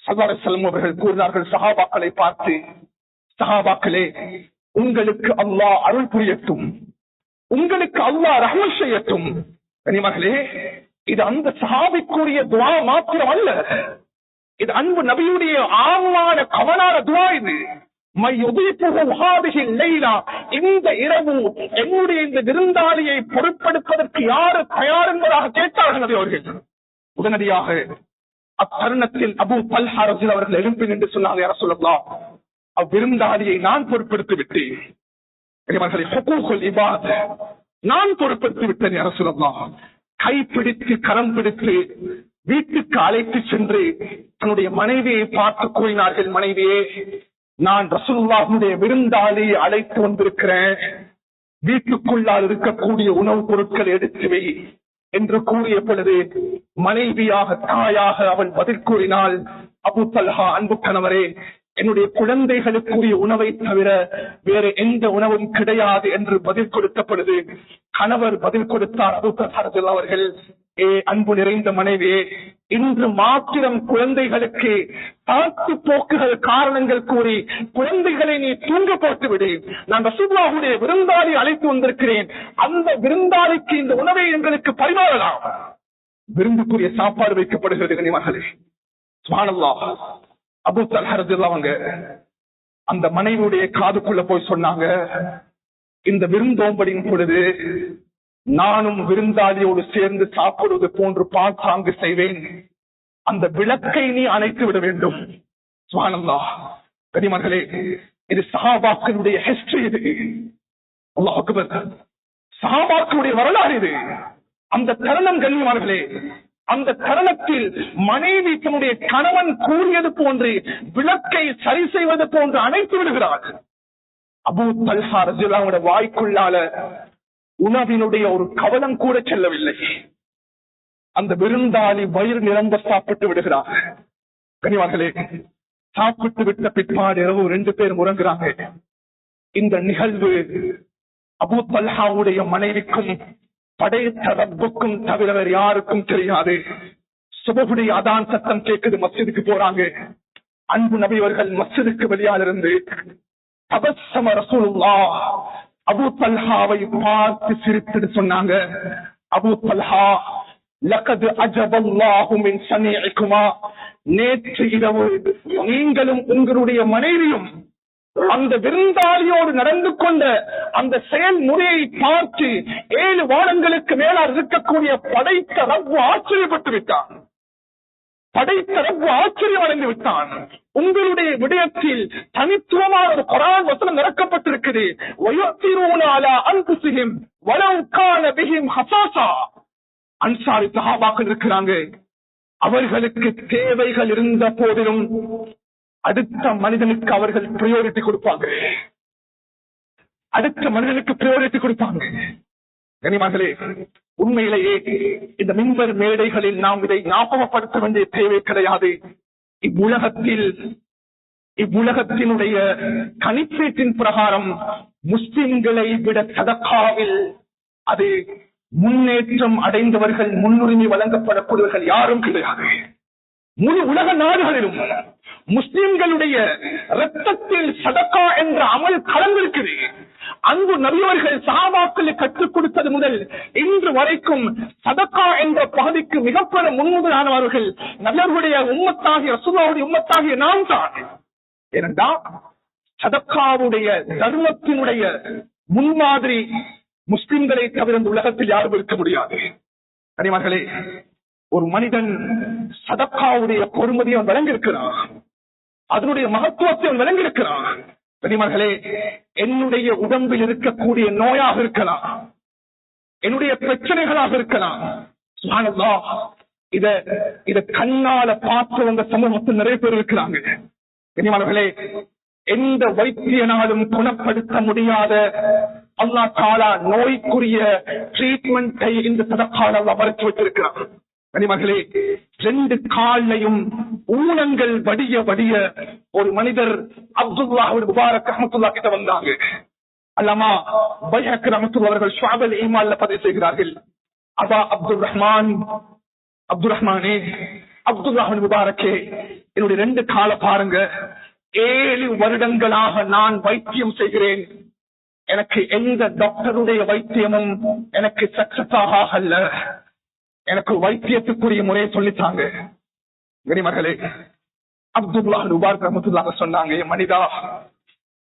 ஸல்லல்லாஹு அலைஹி வஸல்லம் அவர்கள் கூறினார்கள் சஹாபாக்களை பார்த்து, சஹாபாக்களே, உங்களுக்கு அல்லாஹ் அருள் புரியட்டும், உங்களுக்கு அல்லாஹ் ரஹ்மத் செய்யட்டும். கனிமகளே, இது அந்த சஹாபிக்குரிய துஆ மாத்திரம் அல்ல, இது அன்பு நபியுடைய ஆழ்வான கவனான துஆ. இது இந்த இரவு என்னுடைய இந்த விருந்தாளியை பொருட்படுத்துவதற்கு யாரு தயார் என்பதாக கேட்டார்கள் நபி அவர்கள். உடனடியாக அத்தருணத்தில் அபூ தல்ஹா ரலியல்லாஹு அவர்கள் எழுப்பி நின்று சொன்னாங்க, யா ரசூலல்லாஹ், அவ்விருந்தாளியை நான் பொறுப்படுத்தி விட்டேன். ஹுக்கூக்குல் இபாத் நான் பொறுப்படுத்தி விட்டேன் யா ரசூலல்லாஹ். கைப்பிடித்து கரம் பிடித்து வீட்டுக்கு அழைத்து சென்று தன்னுடைய மனைவியை பார்த்து கூறினார்கள், மனைவியே, நான் ரசூலுல்லாஹ்வுடைய விருந்தாளியை அழைத்து வந்திருக்கிறேன், வீட்டுக்குள்ளால் இருக்கக்கூடிய உணவுப் பொருட்களை எடுத்து வை என்று கூறிய பொழுது மனைவியாக தாயாக அவள் பதில் கூறினாள், அபூ தல்ஹா, அன்பு கணவரே, என்னுடைய குழந்தைகளுக்குரிய உணவை தவிர வேற எந்த உணவும் கிடையாது என்று பதில் கொடுத்த பொழுது கணவர் பதில் கொடுத்தார், அபூ தல்ஹா ரலியல்லாஹு அவர்கள், ஏ அன்பு நிறைந்த மனைவியே, இன்று மாத்திரம் குழந்தைகளுக்கு தாக்கு போக்குகள் காரணங்கள் கூறி குழந்தைகளை நீ தூங்க போட்டு விடு. நான் ரசூலுல்லாஹ்வுடைய விருந்தாளி அழைத்து வந்திருக்கிறேன், அந்த விருந்தாளிக்கு இந்த உணவை எங்களுக்கு பரிமாறலாம். விருந்துக்குரிய சாப்பாடு வைக்கப்படுகிறது கனிமகளே. சுப்ஹானல்லாஹ். அபூ தல்ஹா ரலியல்லாஹு அன்ஹு அந்த மனைவியுடைய காதுக்குள்ள போய் சொன்னாங்க, இந்த விருந்தோம்படின் பொழுது நானும் விருந்தாளியோடு சேர்ந்து சாப்பிடுவது போன்று பாசாங்கு செய்வேன், அந்த விளக்கை நீ அணைத்து விட வேண்டும். சுப்ஹானல்லாஹ். கனிமகளே, இது சஹாபாக்களுடைய ஹிஸ்டரி. இது அல்லாஹ் அக்பர், சஹாபாக்களுடைய வரலாறு. இது அந்த தருணம் கண்ணியமானவர்களே, அந்த தருணத்தில் மனைவி தன்னுடைய கணவன் கூறியது போன்று விளக்கை சரி செய்வது போன்று அணைத்து விடுகிறார். அபூ தல்ஹா ரலியல்லாஹு வாய்க்குள்ளால உணவினுடைய ஒரு கவலம் கூட செல்லவில்லை. அந்த விருந்தாளி வயிறு நிரம்ப சாப்பிட்டு விடுகிறார். கனிவார்களே, சாப்பிட்டு விட்ட பிற்பாடு இரவு 2 பேர் உறங்குறாங்க. இந்த நிகழ்வு அபூ தல்ஹாவுடைய மனைவிக்கும் படைத்த ரப்புக்கும் தவிர வேறு யாருக்கும் தெரியாது. சுபஹுடைய அதான் சத்தம் கேட்குது. மஸ்ஜிதுக்கு போறாங்க. அன்பு நபி அவர்கள் மஸ்ஜிதுக்கு வெளியால் இருந்து தபஸ்ஸம ரசூலுல்லாஹ் அபூ தல்ஹாவை பார்த்து சிரித்து சொன்னாங்க, அபூ தல்ஹா, லகத் அஜபல்லாஹு மின் சனீஇகுமா, நேற்று இரவு நீங்களும் உங்களுடைய மனைவியும் அந்த விருந்தாளியோடு நடந்து கொண்ட அந்த செயல்முறையை பார்த்து 7 வாரங்களுக்கு மேலால் இருக்கக்கூடிய படைத்த ரப்பு ஆச்சரியப்பட்டு விட்டான். படைத்த ரப்பு ஆச்சரியம் அடைந்து விட்டான். உங்களுடைய விடயத்தில் தனித்துவமான ஒரு குர்ஆன் வசனம் இறக்கப்பட்டிருக்குது. வயுத்திரூன அலா அன்ஃபுஸிஹிம் வலவ் கான பிஹிம் ஹஸாஸா. அன்சாரி சஹாபாக்கள் இருக்கிறாங்க. அவர்களுக்கு தேவைகள் இருந்த போதிலும் அடுத்த மனிதனுக்கு அவர்கள் பிரியோரிட்டி கொடுப்பாங்க. அடுத்த மனிதனுக்கு பிரியோரிட்டி கொடுப்பாங்க. கனிமகளே, உண்மையிலேயே இந்த மிம்பர் மேடைகளில் நாம் இதை ஞாபகப்படுத்த வேண்டிய தேவை கிடையாது. இவ்வுலகத்தினுடைய கணிப்பீட்டின் பிரகாரம் முஸ்லிம்களை விட சதகாவில் அது முன்னேற்றம் அடைந்தவர்கள், முன்னுரிமை வழங்கப்படக்கூடியவர்கள் யாரும் கிடையாது. முழு உலக நாடுகளிலும் முஸ்லிம்களுடைய இரத்தத்தில் சதகா என்ற அமல் கலந்திருக்கிறது. அன்பு நபியவர்கள் சஹாபாக்களை கற்றுக் கொடுத்தது முதல் இன்று வரைக்கும் சதகா என்ற பகுதிக்கு மிகப்பெரும் முன்முதலானவர்கள் நபியர்களுடைய உம்மத்தாகிய ரசூலுல்லாஹுடைய உம்மத்தாகிய நாம் தான். ஏனென்றால் சதகாவுடைய தர்மத்தினுடைய முன்மாதிரி முஸ்லிம்களை தவிர இந்த உலகத்தில் யாரும் இருக்க முடியாது. கனிமர்களே, ஒரு மனிதன் சதகாவுடைய பொறுமதியை விளங்கியிருக்கிறான், அதனுடைய மகத்துவத்தை விளங்கியிருக்கிறான். கனிமர்களே, என்னுடைய உடம்பில் இருக்கக்கூடிய நோயாக இருக்கலாம், என்னுடைய பிரச்சனைகளாக இருக்கலாம், சுப்ஹானல்லாஹ், இத கண்ணால பார்த்தவங்க சமூகத்தில் நிறைய பேர் இருக்கிறாங்க. கனிமர்களே, எந்த வைத்தியனாலும் குணப்படுத்த முடியாத அல்லாஹ் தஆலா நோய்க்குரிய ட்ரீட்மெண்டை இந்த சதகால வரைச்சு வச்சிருக்கிறார். கனிமகளே, 2 காலையும் ஊனங்கள் வடிய வடிய ஒரு மனிதர் அப்துல்லாஹ் முபாரக் ரஹ்மத்துல்லாஹ் கிட்ட வந்தாங்க. அல்லாமா பைஹக் ரஹ்மத்துல்லாஹ் அவர்கள் ஷுஅபுல் ஈமான்ல பதிவு செய்கிறார்கள், அபா அப்துர்ரஹ்மானே, அப்துல்லாஹ் முபாரக்கே, என்னுடைய 2 கால பாருங்க, 7 வருடங்களாக நான் வைத்தியம் செய்கிறேன். எனக்கு எந்த டாக்டருடைய வைத்தியமும் எனக்கு சக்சஸ் ஆகல. எனக்கு வைத்தியத்துக்குரிய முறையை சொல்லித்தாங்க. கனிமர்களே, அப்துல்லாஹ் முபாரக் ரஹ்மத்துல்லாஹ் சொன்னாங்க, மனிதா,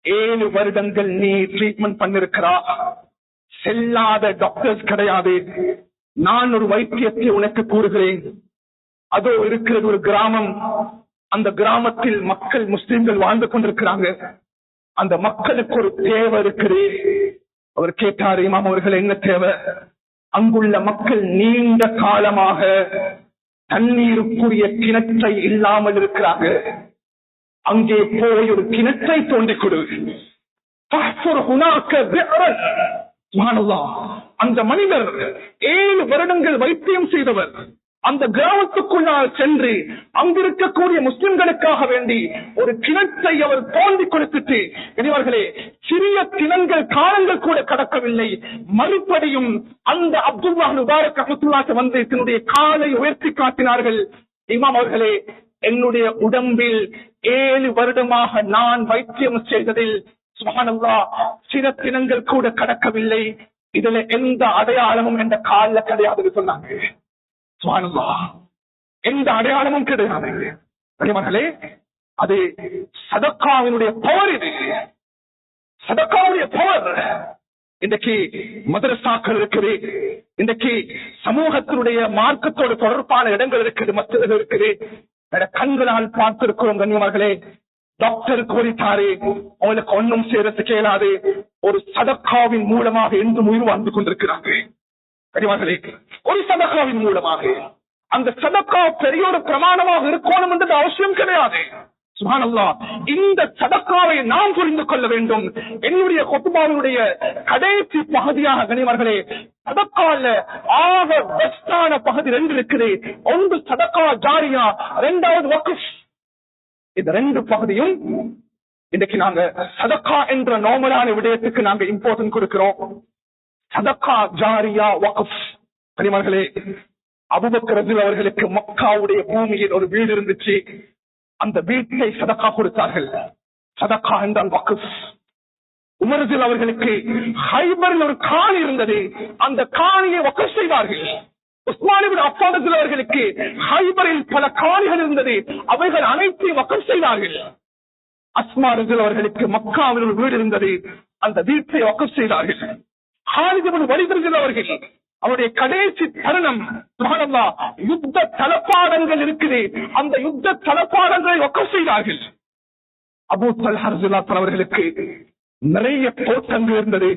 7 வருடங்கள் நீ ட்ரீட்மெண்ட் பண்ணிருக்கிறா, செல்லாத டாக்டர்ஸ் கிடையாது. நான் ஒரு வைத்தியத்தை உனக்கு கூறுகிறேன். அதோ இருக்கிறது ஒரு கிராமம். அந்த கிராமத்தில் மக்கள் முஸ்லிம்கள் வாழ்ந்து கொண்டிருக்கிறாங்க. அந்த மக்களுக்கு ஒரு தேவை இருக்குது. அவர் கேட்டார், இமாம் அவர்கள், என்ன தேவை? அங்குள்ள மக்கள் நீண்ட காலமாக தண்ணீருக்குரிய கிணற்றை இல்லாமல் இருக்கிறாங்க. அங்கே போய் ஒரு கிணற்றை தோண்டிக் கொடு. அந்த மனிதர் 7 வருடங்கள் வைத்தியம் செய்தவர் அந்த கிராமத்துக்குள்ளால் சென்று அங்கிருக்கக்கூடிய முஸ்லிம்களுக்காக வேண்டி ஒரு கிணற்றை அவர் தோண்டி கொடுத்துட்டு, இவர்களே, சிறிய கிணங்கள் காலங்கள் கூட கடக்கவில்லை. மறுபடியும் அந்த அப்துல்லாஹ் முபாரக் ரஹ்மத்துல்லாஹ் வந்து தன்னுடைய காலை உயர்த்தி காட்டினார்கள். இமாம் அவர்களே, என்னுடைய உடம்பில் 7 வருடமாக நான் வைத்தியம் செய்ததில் சுப்ஹானல்லாஹ் சில தினங்கள் கூட கடக்கவில்லை. இதுல எந்த அடையாளமும் என்ற காலில் கிடையாது சொன்னாங்க. சுப்ஹானல்லாஹ், எந்த அடையாளமும் கிடையாது. மகளே, அது சதக்காவினுடைய பவர். இது சதக்காவுடைய பவர். இன்றைக்கு மதரசாக்கள் இருக்குது, இன்றைக்கு சமூகத்தினுடைய மார்க்கத்தோடு தொடர்பான இடங்கள் இருக்குது, மஸ்ஜிதுகள் இருக்குது. கண்களால் பார்த்திருக்கிறோம். கண்ணியமார்களே, டாக்டர் கோரித்தாரு, அவங்களுக்கு ஒன்றும் செய்யறதுக்கு இயலாது. ஒரு சதக்காவின் மூலமாக என்றும் உயிர் வாழ்ந்து கொண்டிருக்கிறாங்க. கண்ணியமார்களே, ஒரு சதக்காவின் மூலமாக அந்த சதக்கா பெரிய ஒரு பிரமாணமாக இருக்கணும் என்ற அவசியம் கிடையாது. சுப்ஹானல்லாஹ், இந்த சதக்காவை நாம் புரிந்து கொள்ள வேண்டும். என்னுடைய குத்பாவுடைய கடைசி பகுதியாக கனிமர்களே, சதக்கால ஆக பெஸ்டான பகுதி 2 இருக்குது. ஒன்று சதக்கா ஜாரியா, 2வது வக்ஃப். இந்த 2 பகுதியும் இன்னைக்கு நாங்க சதக்கா என்ற நார்மலான விடயத்துக்கு நாங்க இம்பார்ட்டன்ட் கொடுக்கிறோம். சதக்கா ஜாரியா வக்ஃப். கனிமர்களே, அபூபக்கர் ரலியல்லாஹு அவர்களுக்கு மக்காவுடைய பூமியில் ஒரு வீடு இருந்துச்சு. அந்த வீட்டை சதக்கா கொடுத்தார்கள். சதக்கா என்றால் வக்ஃப். உமர் ரலியல்லாஹு அவர்களுக்கு ஹைபரில் ஒரு காணி இருந்தது. அந்த காணியை வக்ஃப் செய்தார்கள். உஸ்மான் இப்னு அஃபான் ரலியல்லாஹு அவர்களுக்கு ஹைபரில் பல காணிகள் இருந்தது. அவைகள் அனைத்தையும் வக்ஃப் செய்தார்கள். அஸ்மா ரலியல்லாஹு அவர்களுக்கு மக்காவில் ஒரு வீடு இருந்தது. அந்த வீட்டை வக்ஃப் செய்தார்கள். ஹாலித் இப்னு வலீத் ரலியல்லாஹு அவர்கள் அவருடைய கடைசி தருணம், சுப்ஹானல்லாஹ், யுத்த தளபாடங்கள் இருக்குது. அந்த யுத்த தளபாடங்களை வக்ஃப் செய்தார்கள். அபூ தல்ஹா ரலியல்லாஹு அன்ஹு அவர்களுக்கு நிறைய தோட்டங்கள் இருந்தது.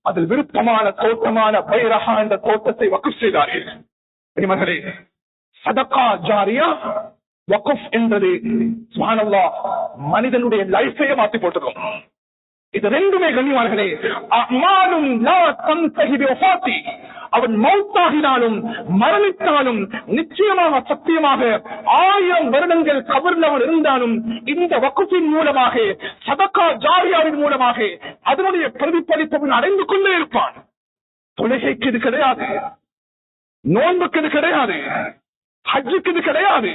அதில் விருப்பமான தோட்டமான பைரஹா என்ற தோட்டத்தை வக்ஃப் செய்தார்கள். மகளே, சதகா ஜாரியா வக்ஃப் என்பது சுப்ஹானல்லாஹ் மனிதனுடைய லைஃபையே மாற்றி போட்டுரும். இது 2மே கண்ணியமானவர்களே, அமாலும் லா தன்தஹி பிவஃபாத்தி, அவன் மௌத்தாகினாலும் மரணித்தாலும் நிச்சயமாக சத்தியமாக 1000 வருடங்கள் கபர்ல அவன் இருந்தாலும் இந்த வக்ஃபின் மூலமாக, சதகா ஜாரியாவின் மூலமாக அதனுடைய பிரதிபலிப்பவன் அடைந்து கொண்டே இருப்பான். தொழுகைக்கு இது கிடையாது, நோன்புக்கு இது கிடையாது, ஹஜ்ஜுக்கு இது கிடையாது.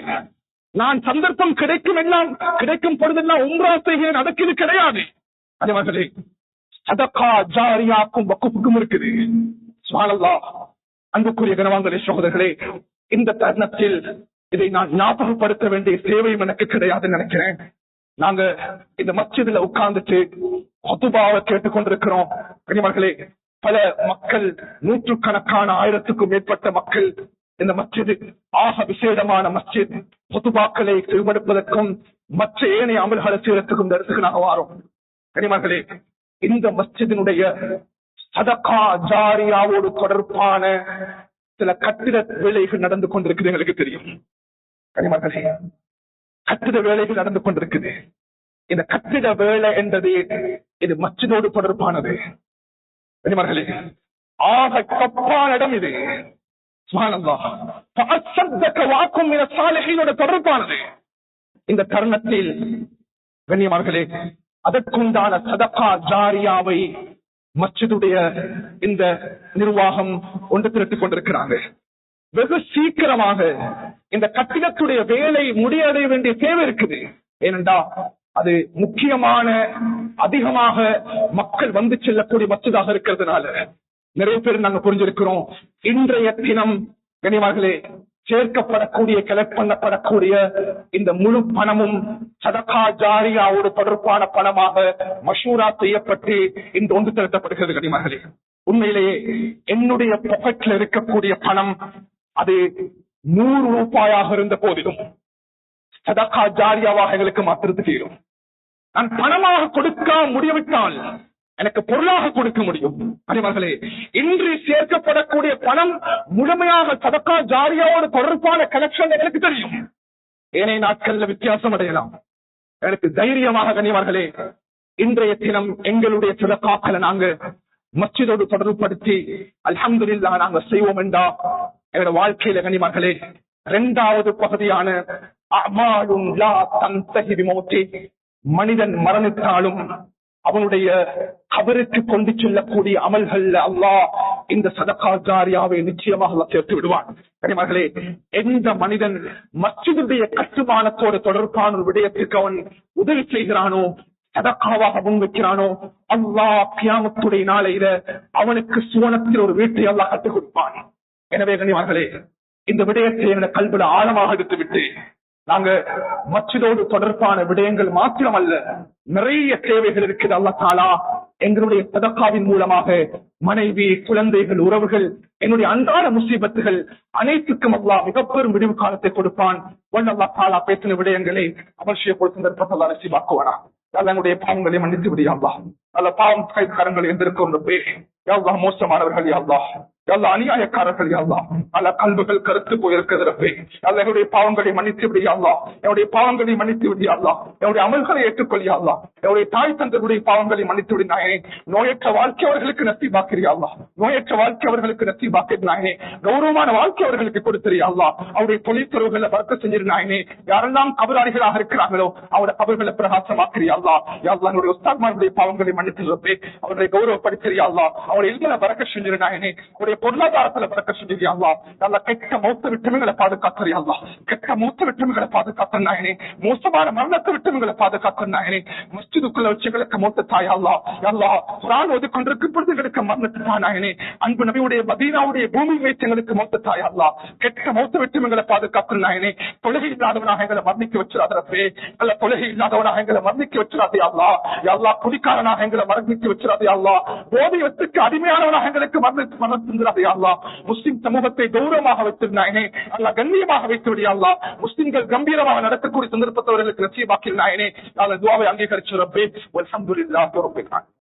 நான் சந்தர்ப்பம் கிடைக்கும் பொழுதெல்லாம் உம்ரா செய்கிறேன், அதற்கு இது கிடையாது. அதே சதகா ஜாரியாக்கும் வக்ஃபுக்கும் இருக்குது. சுப்ஹானல்லாஹ், அன்புக்குரிய கனவான்களே, சகோதரர்களே, இந்த தருணத்தில் இதை நான் ஞாபகப்படுத்த வேண்டிய தேவையும் எனக்கு கிடையாதுன்னு நினைக்கிறேன். நாங்க இந்த மஸ்ஜிதுல உட்கார்ந்துட்டு குதுபாவை கேட்டுக்கொண்டிருக்கிறோம். கனிமர்களே, பல மக்கள், நூற்றுக்கணக்கான 1000க்கும் மேற்பட்ட மக்கள் இந்த மஸ்ஜிது ஆக விசேடமான மஸ்ஜித். குதுபாக்களை செவிமடுப்பதற்கும் மற்ற ஏனைய அமல்களை செய்வதற்கும் இந்த இடத்துக்கு நாங்க வாரோம். கனிமர்களே, இந்த மஸ்ஜிதினுடைய சதகா ஜாரியாவோடு தொடர்பான சில கட்டிட வேலைகள் நடந்து கொண்டிருக்குது, எங்களுக்கு தெரியும். கனிமர்களே, கட்டிட வேலைகள் நடந்து கொண்டிருக்குது. இந்த கட்டிட வேலை என்பது இது மஸ்ஜிதோடு தொடர்பானது. கனிமர்களே, ஆக தப்பான இடம் இது. சுப்ஹானல்லாஹ், வாக்கும் சாலிஹீனோட தொடர்பானது. இந்த தருணத்தில் கண்ணியமானவர்களே, அதற்குண்டான சதகா ஜாரியாவை மஸ்ஜிதுடைய இந்த நிர்வாகம் ஒன்று திரட்டிக் கொண்டிருக்கிறாங்க. வெகு சீக்கிரமாக இந்த கட்டிடத்துடைய வேலை முடிவடைய வேண்டிய தேவை இருக்குது. ஏனென்றா அது முக்கியமான, அதிகமாக மக்கள் வந்து செல்லக்கூடிய மஸ்ஜிதாக இருக்கிறதுனால நிறைய பேர் நாங்க புரிஞ்சிருக்கிறோம். இன்றைய தினம் கனிமர்களே, சேர்க்கப்படக்கூடிய, கலெக்ட் பண்ணப்படக்கூடிய இந்த முழு பணமும் சதகா ஜாரியாவோடு தொடர்பான பணமாக மஷூரா செய்யப்பட்டு இந்த ஒன்று திரட்டப்படுகிறது. கனிமர்களே, உண்மையிலேயே என்னுடைய பாக்கெட்ல இருக்கக்கூடிய பணம் அது 100 ரூபாயாக இருந்த போதிலும் சதகா ஜாரியாவாக எங்களுக்கு மாத்திரத்து தீரும். நான் பணமாக கொடுக்க முடியவிட்டால் எனக்கு பொருளாக கொடுக்க முடியும். அனைவர்களே, இன்று சேர்க்கப்படக்கூடிய பணம் முழுமையாக சதகா ஜாரியாவோடு தொடர்பான கனெக்ஷன் எனக்கு தெரியும். ஏனைய நாட்கள்ல வித்தியாசம் அடையலாம். எனக்கு தைரியமாக கனியவர்களே, இன்றைய தினம் எங்களுடைய சதகாக்களை நாங்க மஸ்ஜிதோடு தொடர்புபடுத்தி அல்ஹம்துலில்லாஹ் நாங்க செய்வோம் என்றா எங்களோட வாழ்க்கையில கனிமர்களே, 2வது பகுதியான அமாலுன் லா தன்தஹி பிமௌத்தி, மனிதன் மரணித்தாலும் அவனுடைய கபருக்கு கொண்டு செல்லக்கூடிய அமல்கள் அல்லாஹ் இந்த சதகா ஜாரியாவை நிச்சயமாக சேர்த்து விடுவான். கனிமர்களே, எந்த மனிதன் மஸ்ஜிதுடைய கட்டுமானத்தோடு தொடர்பான ஒரு விடயத்துக்கு அவன் உதவி செய்கிறானோ, சதகாவாக முன்வைக்கிறானோ, அல்லாஹ் கியாமத்துடைய நாளையில அவனுக்கு சுவனத்தில் ஒரு வீட்டை அல்லாஹ் கற்றுக் கொடுப்பான். எனவே கனிமர்களே, இந்த விடயத்தை என கல்வில ஆழமாக எடுத்துவிட்டு நாங்க மஸ்ஜிதோடு தொடர்பான விடயங்கள் மாத்திரமல்ல, நிறைய தேவைகள் இருக்குது. அல்லாஹ் தஆலா எங்களுடைய சதகாவின் மூலமாக மனைவி, குழந்தைகள், உறவுகள், என்னுடைய அன்றாட முசீபத்துகள் அனைத்துக்கும் அல்லாஹ் மிகப்பெரும் விடிவு காலத்தை கொடுப்பான். அல்லாஹ் தஆலா பேசின விடயங்களை அவசிய பொறுத்த நசீபாக்குவானா. எங்களுடைய பாவங்களை மன்னித்து விடியா அல்லாஹ். அல்ல பாவம் கரங்கள் எந்திருக்கும் ரப்பே. யா அல்லாஹ் மோசமானவர்கள் யா அல்லாஹ், யா அல்லாஹ் அநியாயக்காரர்கள் யா அல்லாஹ், அல்ல கல்புகள் கருத்து போயிருக்கிறது ரப்பே. அல்ல என்னுடைய பாவங்களை மன்னித்து விடு யா அல்லாஹ், என்னுடைய பாவங்களை மன்னித்து விடு யா அல்லாஹ், என்னுடைய அமல்களை ஏற்றுக்கொள் யா அல்லாஹ், என்னுடைய தாய் தந்தருடைய பாவங்களை மன்னித்து விடு நாயனே. நோயற்ற வாழ்க்கை அவர்களுக்கு நசீபாக்கிறியா அல்லாஹ், நோயற்ற வாழ்க்கை அவர்களுக்கு நசீபாக்கிற நாயனே. கௌரவமான வாழ்க்கை அவர்களுக்கு கொடுத்திரியா அல்லாஹ், அவருடைய தொழிற்துறவுகளை வர்க்க செஞ்சிரு நாயனே. யாரெல்லாம் கபராளிகளாக இருக்கிறார்களோ அவருடைய கபர்களை பிரகாசமாக்கிறியா அல்லாஹ். யா அல்லாஹ் என்னுடைய உஸ்தாத்மாருடைய பாவங்களை மன்னித்து ரப்பே. அவருடைய கௌரவப்படுத்திரியா அல்லாஹ், அவருடைய இல்மல பறக்க செஞ்சிரு நாயனே. அவருடைய பொருளாதாரத்துல பறக்க செஞ்சிரியா அல்லாஹ். நல்ல கெட்ட மௌத்த விட்டமிகளை பாதுகாக்கிறியா அல்லாஹ், கெட்ட மௌத்த விட்டமிகளை பாதுகாக்கிற நாயனே. மோசமான மரணத்தை விட்டமிகளை பாதுகாக்கிற நாயனே. மஸ்ஜிதுக்குள்ள வச்சுகளுக்கு மௌத்த தாயா அல்லாஹ். யா அல்லாஹ் குர்ஆன் ஓதிக்கொண்டிருக்கும் பொழுது எங்களுக்கு மரணத்தை நாயனே. அன்பு நபியுடைய மதீனாவுடைய பூமி வைத்து எங்களுக்கு மௌத்த தாயா அல்லாஹ். கெட்ட மௌத்த விட்டமிகளை பாதுகாக்கிற நாயனே. தொழுகை இல்லாதவனாக எங்களை மரணிக்க வச்சிடாத ரப்பே. அல்ல தொழுகை இல்லாதவனாக எங்களை மரணிக்க வச்சிடாதே அல்லாஹ். யா அல்லாஹ் குடிக்காரனாக எங்களை மரணிக்க வச்சிடாதே அல்லாஹ். போதையத்துக்கு அடிமையானவனாக எங்களுக்கு மரணத்திராதே அல்லாஹ். முஸ்லிம் சமூகத்தை கௌரவமாக வைத்திருந்தாயனே. அல்லாஹ் கண்ணியமாக வைத்து விடியா அல்லாஹ். முஸ்லிம்கள் கம்பீரமாக நடக்கக்கூடிய சந்தர்ப்பத்தவர்களுக்கு நசீபாக்கினாயனே. துஆவை அங்கீகரிச்சு ரப்பே. வல்ஹம்துலில்லாஹி ரப்பில் ஆலமீன்.